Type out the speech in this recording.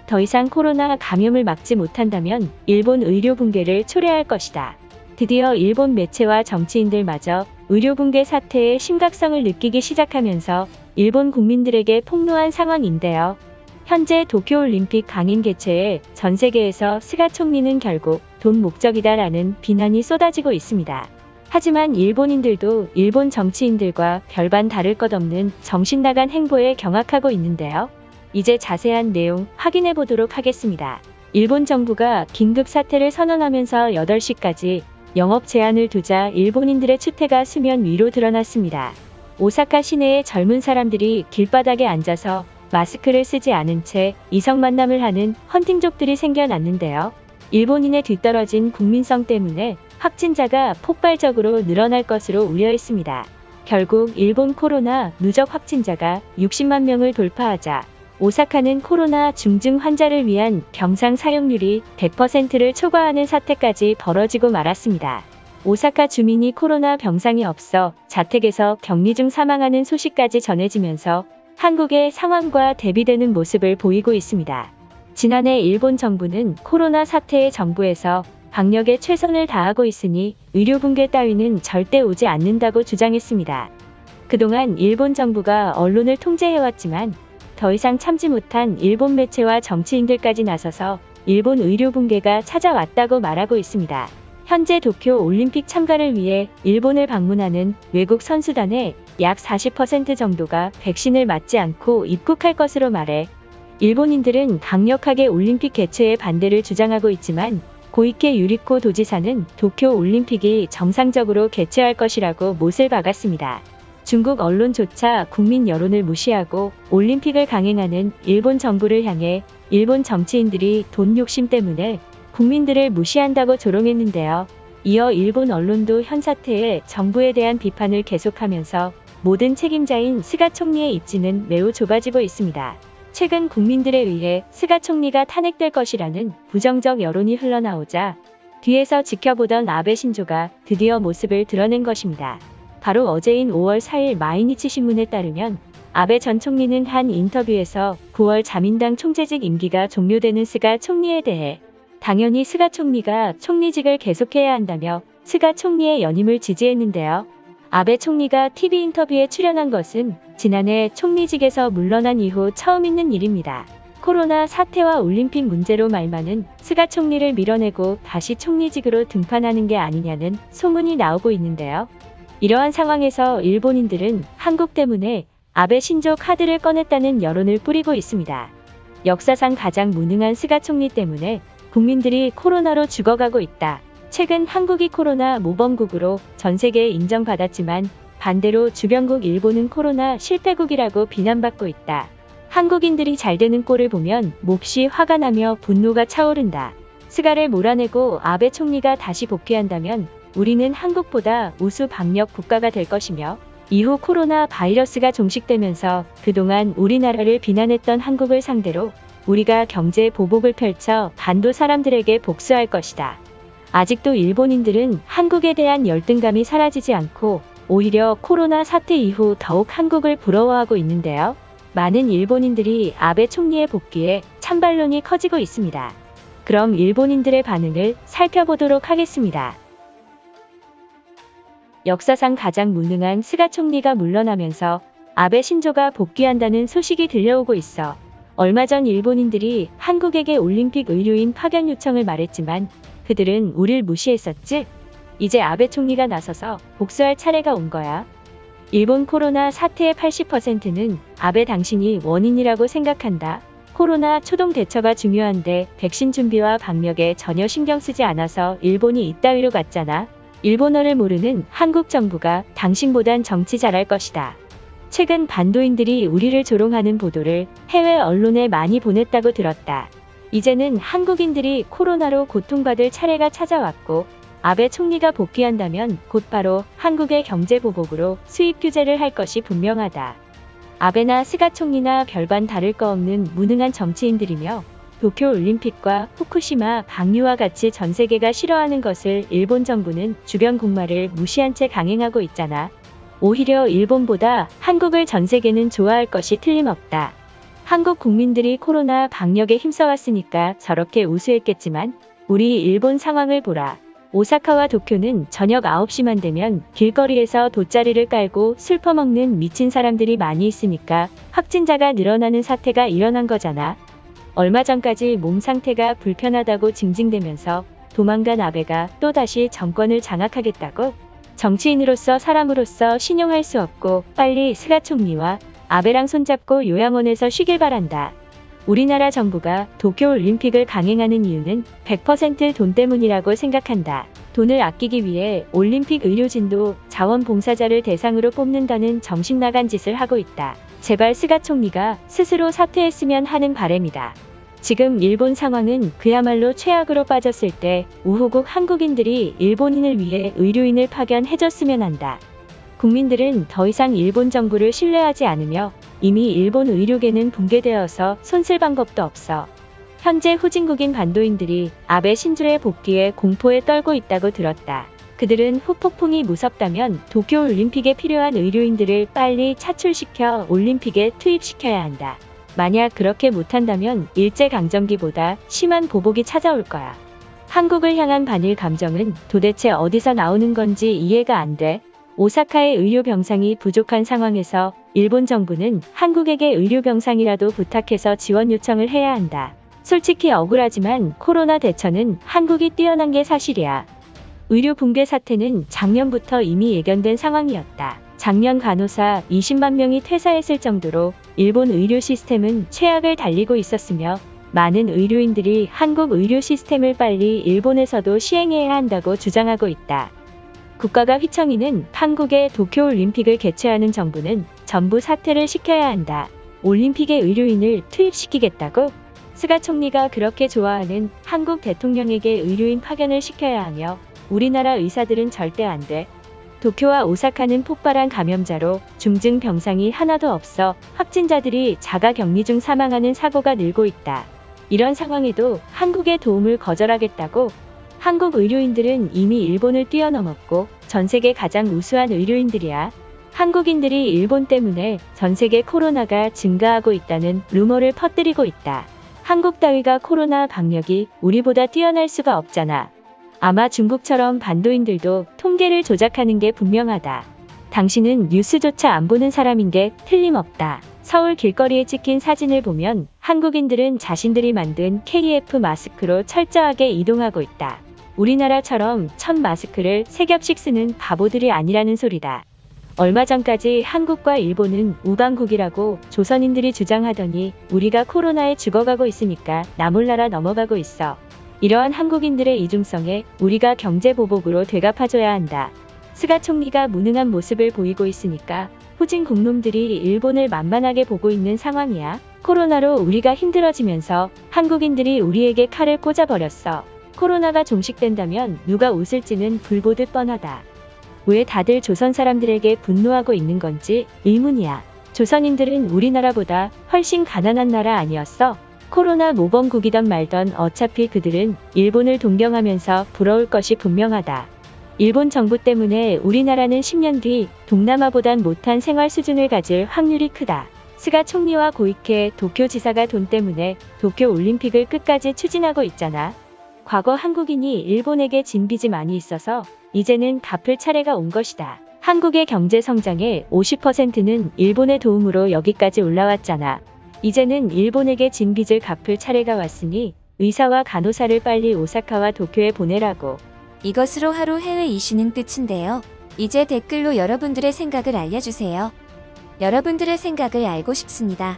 더 이상 코로나 감염을 막지 못한다면 일본 의료 붕괴를 초래할 것이다. 드디어 일본 매체와 정치인들마저 의료 붕괴 사태의 심각성을 느끼기 시작하면서 일본 국민들에게 폭로한 상황인데요. 현재 도쿄올림픽 강행 개최에 전 세계에서 스가 총리는 결국 돈 목적이다라는 비난이 쏟아지고 있습니다. 하지만 일본인들도 일본 정치인들과 별반 다를 것 없는 정신나간 행보에 경악하고 있는데요. 이제 자세한 내용 확인해 보도록 하겠습니다. 일본 정부가 긴급 사태를 선언하면서 8시까지 영업 제한을 두자 일본인들의 추태가 수면 위로 드러났습니다. 오사카 시내의 젊은 사람들이 길바닥에 앉아서 마스크를 쓰지 않은 채 이성 만남을 하는 헌팅족들이 생겨났는데요. 일본인의 뒤떨어진 국민성 때문에 확진자가 폭발적으로 늘어날 것으로 우려했습니다. 결국 일본 코로나 누적 확진자가 60만 명을 돌파하자 오사카는 코로나 중증 환자를 위한 병상 사용률이 100%를 초과하는 사태까지 벌어지고 말았습니다. 오사카 주민이 코로나 병상이 없어 자택에서 격리 중 사망하는 소식까지 전해지면서 한국의 상황과 대비되는 모습을 보이고 있습니다. 지난해 일본 정부는 코로나 사태에 정부에서 방역에 최선을 다하고 있으니 의료 붕괴 따위는 절대 오지 않는다고 주장했습니다. 그동안 일본 정부가 언론을 통제해왔지만 더 이상 참지 못한 일본 매체와 정치인들까지 나서서 일본 의료 붕괴가 찾아왔다고 말하고 있습니다. 현재 도쿄 올림픽 참가를 위해 일본을 방문하는 외국 선수단의 약 40% 정도가 백신을 맞지 않고 입국할 것으로 말해 일본인들은 강력하게 올림픽 개최에 반대를 주장하고 있지만 고이케 유리코 도지사는 도쿄 올림픽이 정상적으로 개최할 것이라고 못을 박았습니다. 중국 언론조차 국민 여론을 무시하고 올림픽을 강행하는 일본 정부를 향해 일본 정치인들이 돈 욕심 때문에 국민들을 무시한다고 조롱했는데요. 이어 일본 언론도 현 사태에 정부에 대한 비판을 계속하면서 모든 책임자인 스가 총리의 입지는 매우 좁아지고 있습니다. 최근 국민들에 의해 스가 총리가 탄핵될 것이라는 부정적 여론이 흘러나오자 뒤에서 지켜보던 아베 신조가 드디어 모습을 드러낸 것입니다. 바로 어제인 5월 4일 마이니치 신문에 따르면 아베 전 총리는 한 인터뷰에서 9월 자민당 총재직 임기가 종료되는 스가 총리에 대해 당연히 스가 총리가 총리직을 계속해야 한다며 스가 총리의 연임을 지지했는데요. 아베 총리가 TV 인터뷰에 출연한 것은 지난해 총리직에서 물러난 이후 처음 있는 일입니다. 코로나 사태와 올림픽 문제로 말많은 스가 총리를 밀어내고 다시 총리직으로 등판하는 게 아니냐는 소문이 나오고 있는데요. 이러한 상황에서 일본인들은 한국 때문에 아베 신조 카드를 꺼냈다는 여론을 뿌리고 있습니다. 역사상 가장 무능한 스가 총리 때문에 국민들이 코로나로 죽어가고 있다. 최근 한국이 코로나 모범국으로 전 세계에 인정받았지만 반대로 주변국 일본은 코로나 실패국이라고 비난받고 있다. 한국인들이 잘 되는 꼴을 보면 몹시 화가 나며 분노가 차오른다. 스가를 몰아내고 아베 총리가 다시 복귀한다면 우리는 한국보다 우수 방역 국가가 될 것이며 이후 코로나 바이러스가 종식되면서 그동안 우리나라를 비난했던 한국을 상대로 우리가 경제 보복을 펼쳐 반도 사람들에게 복수할 것이다. 아직도 일본인들은 한국에 대한 열등감이 사라지지 않고 오히려 코로나 사태 이후 더욱 한국을 부러워하고 있는데요. 많은 일본인들이 아베 총리의 복귀에 찬반론이 커지고 있습니다. 그럼 일본인들의 반응을 살펴보도록 하겠습니다. 역사상 가장 무능한 스가 총리가 물러나면서 아베 신조가 복귀한다는 소식이 들려오고 있어 얼마 전 일본인들이 한국에게 올림픽 의료인 파견 요청을 말했지만 그들은 우릴 무시했었지? 이제 아베 총리가 나서서 복수할 차례가 온 거야. 일본 코로나 사태의 80%는 아베 당신이 원인이라고 생각한다. 코로나 초동 대처가 중요한데 백신 준비와 방역에 전혀 신경 쓰지 않아서 일본이 이따위로 갔잖아. 일본어를 모르는 한국 정부가 당신보단 정치 잘할 것이다. 최근 반도인들이 우리를 조롱하는 보도를 해외 언론에 많이 보냈다고 들었다. 이제는 한국인들이 코로나로 고통받을 차례가 찾아왔고 아베 총리가 복귀한다면 곧바로 한국의 경제 보복으로 수입 규제를 할 것이 분명하다. 아베나 스가 총리나 별반 다를 거 없는 무능한 정치인들이며 도쿄올림픽과 후쿠시마 방류와 같이 전 세계가 싫어하는 것을 일본 정부는 주변 국마를 무시한 채 강행하고 있잖아. 오히려 일본보다 한국을 전 세계는 좋아할 것이 틀림없다. 한국 국민들이 코로나 방역에 힘써왔으니까 저렇게 우수했겠지만 우리 일본 상황을 보라. 오사카와 도쿄는 저녁 9시만 되면 길거리에서 돗자리를 깔고 술 퍼먹는 미친 사람들이 많이 있으니까 확진자가 늘어나는 사태가 일어난 거잖아. 얼마 전까지 몸 상태가 불편하다고 징징대면서 도망간 아베가 또다시 정권을 장악하겠다고? 정치인으로서 사람으로서 신용할 수 없고 빨리 스가 총리와 아베랑 손잡고 요양원에서 쉬길 바란다. 우리나라 정부가 도쿄올림픽을 강행하는 이유는 100% 돈 때문이라고 생각한다. 돈을 아끼기 위해 올림픽 의료진도 자원봉사자를 대상으로 뽑는다는 정신나간 짓을 하고 있다. 제발 스가 총리가 스스로 사퇴했으면 하는 바람이다. 지금 일본 상황은 그야말로 최악으로 빠졌을 때 우호국 한국인들이 일본인을 위해 의료인을 파견해줬으면 한다. 국민들은 더 이상 일본 정부를 신뢰하지 않으며 이미 일본 의료계는 붕괴되어서 손쓸 방법도 없어. 현재 후진국인 반도인들이 아베 신주의 복귀에 공포에 떨고 있다고 들었다. 그들은 후폭풍이 무섭다면 도쿄올림픽에 필요한 의료인들을 빨리 차출시켜 올림픽에 투입시켜야 한다. 만약 그렇게 못한다면 일제강점기보다 심한 보복이 찾아올 거야. 한국을 향한 반일 감정은 도대체 어디서 나오는 건지 이해가 안 돼. 오사카의 의료병상이 부족한 상황에서 일본 정부는 한국에게 의료병상이라도 부탁해서 지원 요청을 해야 한다. 솔직히 억울하지만 코로나 대처는 한국이 뛰어난 게 사실이야. 의료 붕괴 사태는 작년부터 이미 예견된 상황이었다. 작년 간호사 20만 명이 퇴사했을 정도로 일본 의료 시스템은 최악을 달리고 있었으며 많은 의료인들이 한국 의료 시스템을 빨리 일본에서도 시행해야 한다고 주장하고 있다. 국가가 휘청이는 한국의 도쿄올림픽을 개최하는 정부는 전부 사퇴를 시켜야 한다. 올림픽에 의료인을 투입시키겠다고? 스가 총리가 그렇게 좋아하는 한국 대통령에게 의료인 파견을 시켜야 하며 우리나라 의사들은 절대 안 돼. 도쿄와 오사카는 폭발한 감염자로 중증 병상이 하나도 없어 확진자들이 자가격리 중 사망하는 사고가 늘고 있다. 이런 상황에도 한국의 도움을 거절하겠다고? 한국 의료인들은 이미 일본을 뛰어넘었고 전 세계 가장 우수한 의료인들이야. 한국인들이 일본 때문에 전 세계 코로나가 증가하고 있다는 루머를 퍼뜨리고 있다. 한국 따위가 코로나 방역이 우리보다 뛰어날 수가 없잖아. 아마 중국처럼 반도인들도 통계를 조작하는 게 분명하다. 당신은 뉴스조차 안 보는 사람인 게 틀림없다. 서울 길거리에 찍힌 사진을 보면 한국인들은 자신들이 만든 KF 마스크로 철저하게 이동하고 있다. 우리나라처럼 천 마스크를 3겹씩 쓰는 바보들이 아니라는 소리다. 얼마 전까지 한국과 일본은 우방국이라고 조선인들이 주장하더니 우리가 코로나에 죽어가고 있으니까 나 몰라라 넘어가고 있어. 이러한 한국인들의 이중성에 우리가 경제보복으로 되갚아줘야 한다. 스가 총리가 무능한 모습을 보이고 있으니까 후진 국놈들이 일본을 만만하게 보고 있는 상황이야. 코로나로 우리가 힘들어지면서 한국인들이 우리에게 칼을 꽂아버렸어. 코로나가 종식된다면 누가 웃을지는 불보듯 뻔하다. 왜 다들 조선 사람들에게 분노하고 있는 건지 의문이야. 조선인들은 우리나라보다 훨씬 가난한 나라 아니었어? 코로나 모범국이던 말던 어차피 그들은 일본을 동경하면서 부러울 것이 분명하다. 일본 정부 때문에 우리나라는 10년 뒤 동남아보단 못한 생활 수준을 가질 확률이 크다. 스가 총리와 고이케 도쿄지사가 돈 때문에 도쿄올림픽을 끝까지 추진하고 있잖아. 과거 한국인이 일본에게 진 빚이 많이 있어서 이제는 갚을 차례가 온 것이다. 한국의 경제 성장의 50%는 일본의 도움으로 여기까지 올라왔잖아. 이제는 일본에게 진 빚을 갚을 차례가 왔으니 의사와 간호사를 빨리 오사카와 도쿄에 보내라고. 이것으로 하루 해외 이슈는 끝인데요. 이제 댓글로 여러분들의 생각을 알려주세요. 여러분들의 생각을 알고 싶습니다.